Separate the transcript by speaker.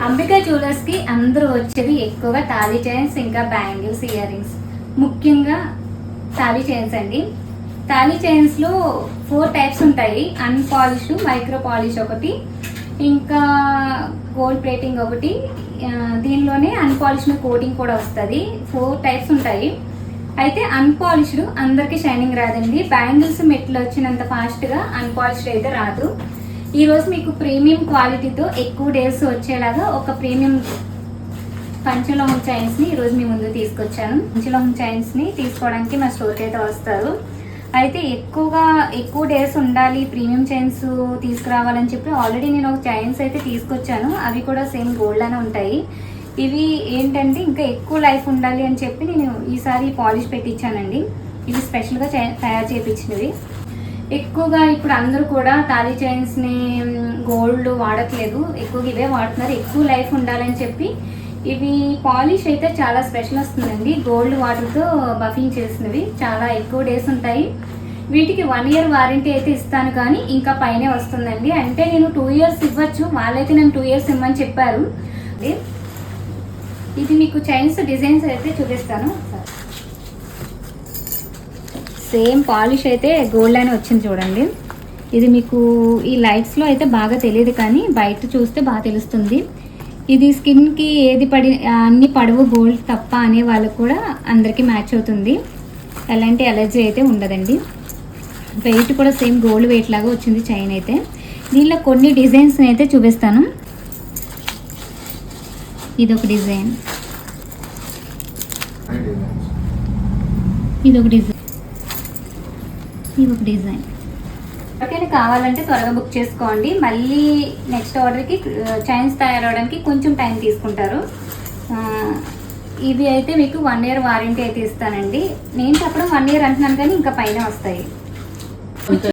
Speaker 1: అంబికా జ్యువెలర్స్కి అందరూ వచ్చేది ఎక్కువగా తాళీ చైన్స్, ఇంకా బ్యాంగిల్స్, ఇయర్ రింగ్స్, ముఖ్యంగా తాళీ చైన్స్ అండి. తాళీ చైన్స్లో 4 టైప్స్ ఉంటాయి. అన్పాలిష్డ్, మైక్రో పాలిష్ ఒకటి, ఇంకా గోల్డ్ ప్లేటింగ్ ఒకటి, దీనిలోనే అన్పాలిష్డ్ కోటింగ్ కూడా వస్తుంది. 4 టైప్స్ ఉంటాయి. అయితే అన్పాలిష్డ్ అందరికీ షైనింగ్ రాదండి. బ్యాంగిల్స్ మెట్లు వచ్చినంత ఫాస్ట్గా అన్పాలిష్డ్ అయితే రాదు. ఈరోజు మీకు ప్రీమియం క్వాలిటీతో ఎక్కువ డేస్ వచ్చేలాగా ఒక ప్రీమియం పంచలోహం చైన్స్ని ఈరోజు మీ ముందు తీసుకొచ్చాను. పంచలోహం చైన్స్ని తీసుకోవడానికి మా స్టోర్కి అయితే వస్తారు. అయితే ఎక్కువ డేస్ ఉండాలి, ప్రీమియం చైన్స్ తీసుకురావాలని చెప్పి ఆల్రెడీ నేను ఒక చైన్స్ అయితే తీసుకొచ్చాను. అవి కూడా సేమ్ గోల్డ్ అనే ఉంటాయి. ఇవి ఏంటంటే ఇంకా ఎక్కువ లైఫ్ ఉండాలి అని చెప్పి నేను ఈసారి పాలిష్ పెట్టించానండి. ఇవి స్పెషల్గా తయారు చేయించినవి. ఎక్కువగా ఇప్పుడు అందరూ కూడా తాళీ చైన్స్ని గోల్డ్ వాడట్లేదు, ఎక్కువగా ఇవే వాడుతున్నారు. ఎక్కువ లైఫ్ ఉండాలని చెప్పి ఇవి పాలిష్ అయితే చాలా స్పెషల్ వస్తుందండి. గోల్డ్ వాటర్తో బఫింగ్ చేసినవి చాలా ఎక్కువ డేస్ ఉంటాయి. వీటికి 1 year వారంటీ అయితే ఇస్తాను, కానీ ఇంకా పైనే వస్తుందండి. అంటే నేను 2 years ఇవ్వచ్చు, వాళ్ళైతే నేను 2 years ఇవ్వమని చెప్పారు. ఇది మీకు చైన్స్ డిజైన్స్ అయితే చూపిస్తాను. సేమ్ పాలిష్ అయితే గోల్డ్ అని వచ్చింది చూడండి. ఇది మీకు ఈ లైట్స్లో అయితే బాగా తెలియదు, కానీ బయట చూస్తే బాగా తెలుస్తుంది. ఇది స్కిన్కి ఏది అన్ని పడవు గోల్డ్ తప్ప అనే వాళ్ళకు కూడా అందరికీ మ్యాచ్ అవుతుంది. ఎలాంటి ఎలర్జీ అయితే ఉండదండి. వెయిట్ కూడా సేమ్ గోల్డ్ వెయిట్ లాగా వచ్చింది చైన్ అయితే. దీనిలో కొన్ని డిజైన్స్ అయితే చూపిస్తాను. ఇదొక డిజైన్, ఇదొక డిజైన్, ఇదొక డిజైన్. ఎవరికైనా కావాలంటే త్వరగా బుక్ చేసుకోండి. మళ్ళీ నెక్స్ట్ ఆర్డర్కి చైన్స్ తయారవడానికి కొంచెం టైం తీసుకుంటారు. ఇవి అయితే మీకు 1 year వారంటీ అయితే ఇస్తానండి. నేను చెప్పడం 1 year అంటున్నాను, కానీ ఇంకా పైన వస్తాయి.